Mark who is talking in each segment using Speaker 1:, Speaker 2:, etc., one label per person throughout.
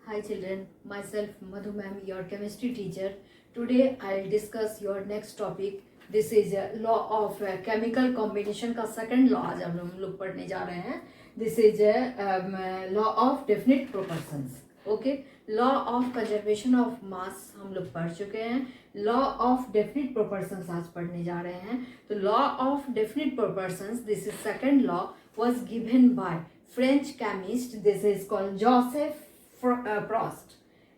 Speaker 1: Hi children, myself Madhu ma'am, your chemistry teacher. Today I'll discuss your next topic. This is law of chemical combination का second law आज हम लोग पढ़ने जा रहे हैं. This is law of definite proportions. Okay, law of conservation of mass हम लोग पढ़ चुके हैं. Law of definite proportions आज पढ़ने जा रहे हैं. तो law of definite proportions, this is second law, was given by French chemist. This is called Joseph Prost.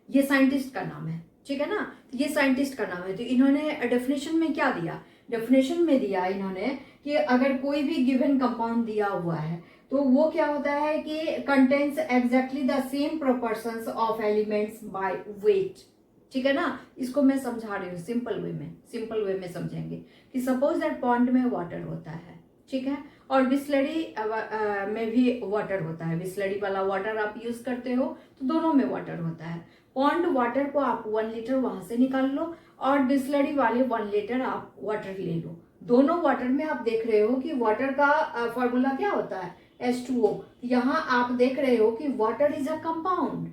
Speaker 1: ये साइंटिस्ट का नाम है, ठीक है ना. ये साइंटिस्ट का नाम है. तो इन्होंने डेफिनेशन में क्या दिया? डेफिनेशन में दिया इन्होंने कि अगर कोई भी गिवन कंपाउंड दिया हुआ है तो वो क्या होता है कि contains exactly the same proportions of elements by weight. ठीक है ना. इसको मैं समझा रही हूँ सिंपल वे में समझेंगे कि सपोज दैट पॉन्ड में वाटर होता है, ठीक है, और बिस्लरी में भी वाटर होता है. बिस्लरी वाला वाटर आप यूज करते हो तो दोनों में वाटर होता है. पॉन्ड वाटर को आप 1 लीटर वहां से निकाल लो और बिस्लरी वाले 1 लीटर आप वाटर ले लो. दोनों वाटर में आप देख रहे हो कि वाटर का फॉर्मूला क्या होता है? H2O. यहाँ आप देख रहे हो कि वाटर इज अ कंपाउंड,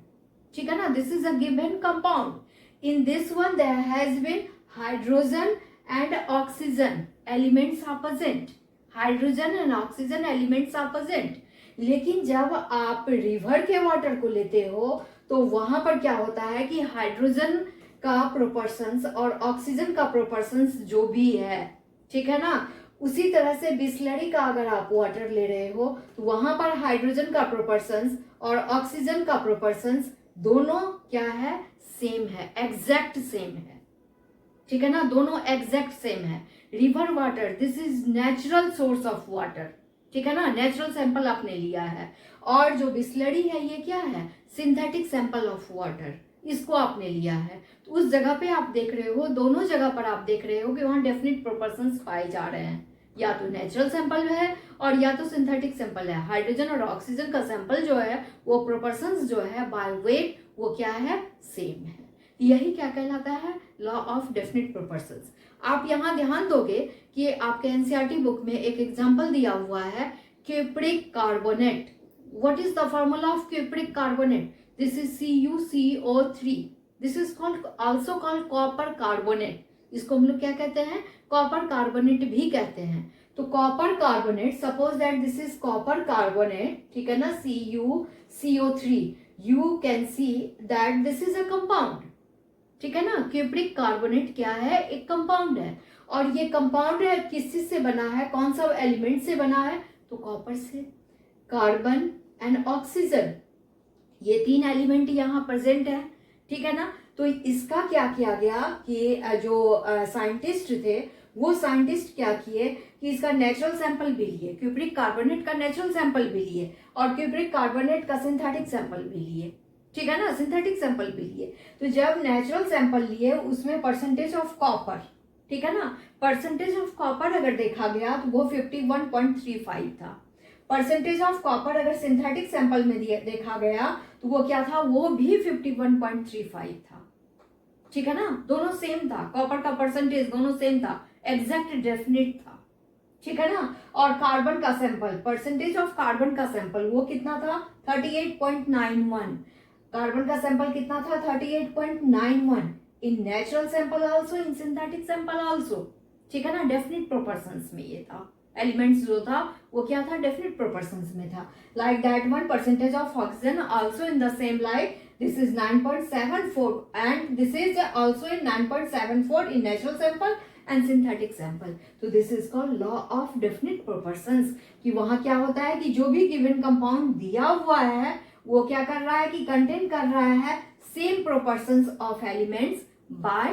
Speaker 1: ठीक है ना. This is a given compound. In this one there has been hydrogen and oxygen elements are present. Hydrogen and oxygen elements are present. लेकिन जब आप रिवर के वाटर को लेते हो तो वहां पर क्या होता है कि हाइड्रोजन का प्रोपोर्शंस और ऑक्सीजन का प्रोपोर्शंस जो भी है, ठीक है ना, उसी तरह से बिस्लरी का अगर आप वाटर ले रहे हो तो वहां पर हाइड्रोजन का प्रोपोर्शंस और ऑक्सीजन का प्रोपोर्शंस दोनों क्या है? सेम है, एग्जैक्ट सेम है, ठीक है ना. दोनों एग्जैक्ट सेम है. River water, this is natural source of water, ठीक है ना. नेचुरल सैंपल आपने लिया है. और जो बिस्लरी है ये क्या है? सिंथेटिक सैंपल ऑफ वाटर, इसको आपने लिया है. तो उस जगह पे आप देख रहे हो, दोनों जगह पर आप देख रहे हो कि वहां डेफिनेट प्रोपोर्शंस पाए जा रहे हैं. या तो नेचुरल सैंपल है और या तो सिंथेटिक सैंपल है. हाइड्रोजन और ऑक्सीजन का सैंपल जो है वो प्रोपोर्शंस जो है बाय वेट वो क्या है? सेम है. यही क्या कहलाता है? Law of definite proportions. आप यहाँ ध्यान दोगे कि आपके एनसीईआरटी बुक में एक एग्जांपल दिया हुआ है, cupric carbonate. What is the formula of cupric carbonate? This is CuCO3. This is also called copper carbonate. इसको हम लोग क्या कहते हैं? कॉपर कार्बोनेट भी कहते हैं. तो copper carbonate, suppose that this is copper carbonate, ठीक है ना, CuCO3. You can see that this is a compound, ठीक है ना. क्यूप्रिक कार्बोनेट क्या है? एक कंपाउंड है. और ये कंपाउंड है किस चीज से बना है? कौन सा एलिमेंट से बना है? तो कॉपर से. कार्बन एंड ऑक्सीजन, ये 3 एलिमेंट यहाँ प्रेजेंट है, ठीक है ना. तो इसका क्या किया गया कि जो साइंटिस्ट थे वो साइंटिस्ट क्या किए कि इसका नेचुरल सैंपल भी लिए, क्यूप्रिक कार्बोनेट का नेचुरल सैंपल भी लिए और क्यूप्रिक कार्बोनेट का सिंथेटिक सैंपल भी लिए, ठीक है ना, सिंथेटिक सैंपल भी लिए. तो जब नेचुरल सैंपल लिए उसमें परसेंटेज ऑफ कॉपर, ठीक है ना, परसेंटेज ऑफ कॉपर अगर देखा गया तो वो 51.35 था. परसेंटेज ऑफ कॉपर अगर सिंथेटिक सैंपल में देखा गया तो वो क्या था? वो भी 51.35 था, ठीक है ना. दोनों सेम था. कॉपर का परसेंटेज दोनों सेम था, एग्जैक्ट डेफिनेट था, ठीक है ना. और कार्बन का सैंपल, परसेंटेज ऑफ कार्बन का सैंपल वो कितना था? 38.91. कार्बन का सैंपल कितना था? 38.91 in natural sample also, in synthetic sample also, ठीक है ना. डेफिनेट प्रोपोर्शंस में ये था. एलिमेंट्स जो था वो क्या था? डेफिनेट प्रोपोर्शंस में था. Like that one, percentage of oxygen also in the same like this is 9.74 and this is also in 9.74 in natural sample and synthetic sample. तो this is called law of definite proportions. कि वहां क्या होता है कि जो भी given compound दिया हुआ है वो क्या कर रहा है कि contain कर रहा है same proportions of elements by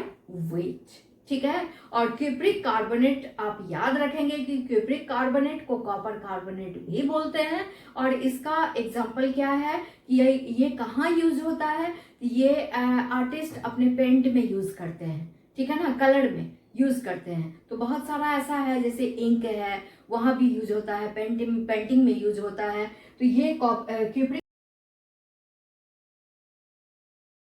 Speaker 1: weight, ठीक है. और क्यूप्रिक कार्बोनेट आप याद रखेंगे कि क्यूप्रिक कार्बोनेट को कॉपर कार्बोनेट भी बोलते हैं. और इसका एग्जांपल क्या है कि ये कहाँ यूज होता है? ये आर्टिस्ट अपने पेंट में यूज करते हैं, ठीक है ना, कलर में यूज करते हैं. तो बहुत सारा ऐसा है, जैसे इंक है वहां भी यूज होता है, पेंटिंग में यूज होता है. तो ये क्यूप्रिक